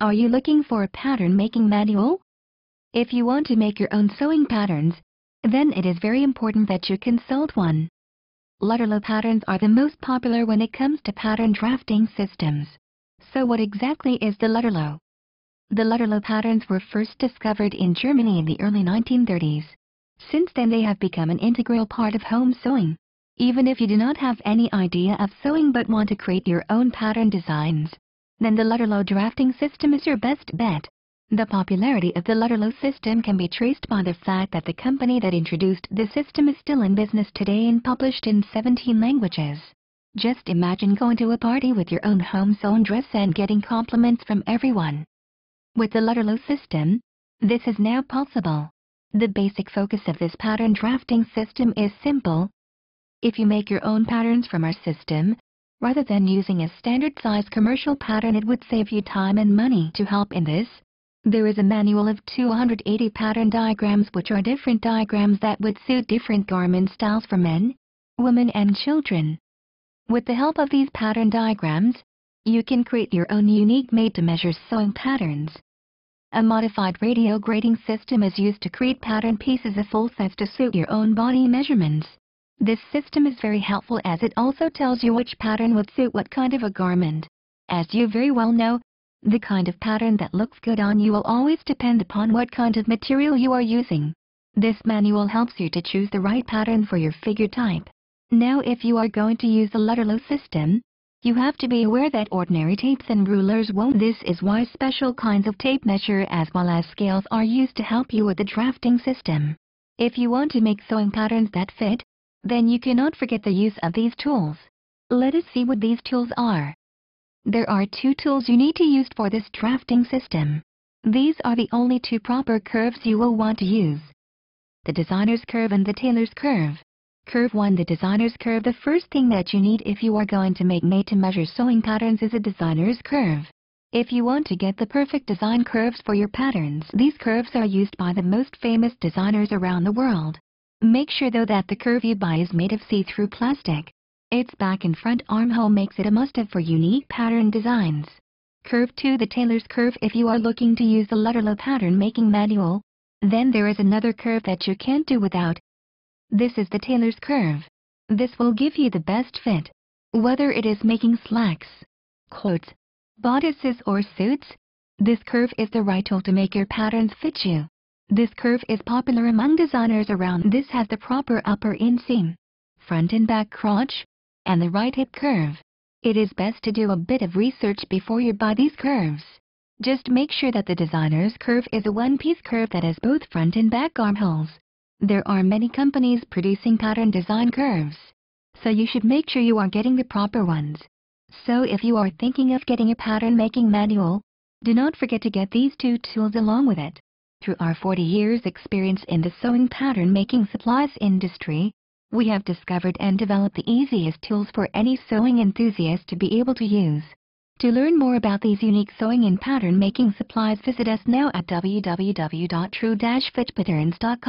Are you looking for a pattern making manual? If you want to make your own sewing patterns, then it is very important that you consult one. Lutterloh patterns are the most popular when it comes to pattern drafting systems. So what exactly is the Lutterloh? The Lutterloh patterns were first discovered in Germany in the early 1930s. Since then they have become an integral part of home sewing. Even if you do not have any idea of sewing but want to create your own pattern designs, then the Lutterloh drafting system is your best bet. The popularity of the Lutterloh system can be traced by the fact that the company that introduced the system is still in business today and published in 17 languages. Just imagine going to a party with your own home-sewn dress and getting compliments from everyone. With the Lutterloh system, this is now possible. The basic focus of this pattern drafting system is simple. If you make your own patterns from our system, rather than using a standard size commercial pattern, it would save you time and money. To help in this, there is a manual of 280 pattern diagrams, which are different diagrams that would suit different garment styles for men, women and children. With the help of these pattern diagrams, you can create your own unique made-to-measure sewing patterns. A modified radio grading system is used to create pattern pieces of full size to suit your own body measurements. This system is very helpful as it also tells you which pattern would suit what kind of a garment. As you very well know, the kind of pattern that looks good on you will always depend upon what kind of material you are using. This manual helps you to choose the right pattern for your figure type. Now if you are going to use the Lutterloh system, you have to be aware that ordinary tapes and rulers won't. This is why special kinds of tape measure as well as scales are used to help you with the drafting system. If you want to make sewing patterns that fit, then you cannot forget the use of these tools. Let us see what these tools are. There are two tools you need to use for this drafting system. These are the only two proper curves you will want to use: the designer's curve and the tailor's curve. Curve 1. The designer's curve. The first thing that you need if you are going to make made-to-measure sewing patterns is a designer's curve. If you want to get the perfect design curves for your patterns, these curves are used by the most famous designers around the world. Make sure though that the curve you buy is made of see-through plastic. Its back and front armhole makes it a must-have for unique pattern designs. Curve 2. The tailor's curve. If you are looking to use the Lutterloh Pattern Making Manual, then there is another curve that you can't do without. This is the tailor's curve. This will give you the best fit. Whether it is making slacks, coats, bodices or suits, this curve is the right tool to make your patterns fit you. This curve is popular among designers around. This has the proper upper inseam, front and back crotch, and the right hip curve. It is best to do a bit of research before you buy these curves. Just make sure that the designer's curve is a one-piece curve that has both front and back armholes. There are many companies producing pattern design curves, so you should make sure you are getting the proper ones. So if you are thinking of getting a pattern making manual, do not forget to get these two tools along with it. Through our 40 years experience in the sewing pattern making supplies industry, we have discovered and developed the easiest tools for any sewing enthusiast to be able to use. To learn more about these unique sewing and pattern making supplies, visit us now at www.true-fitpatterns.com.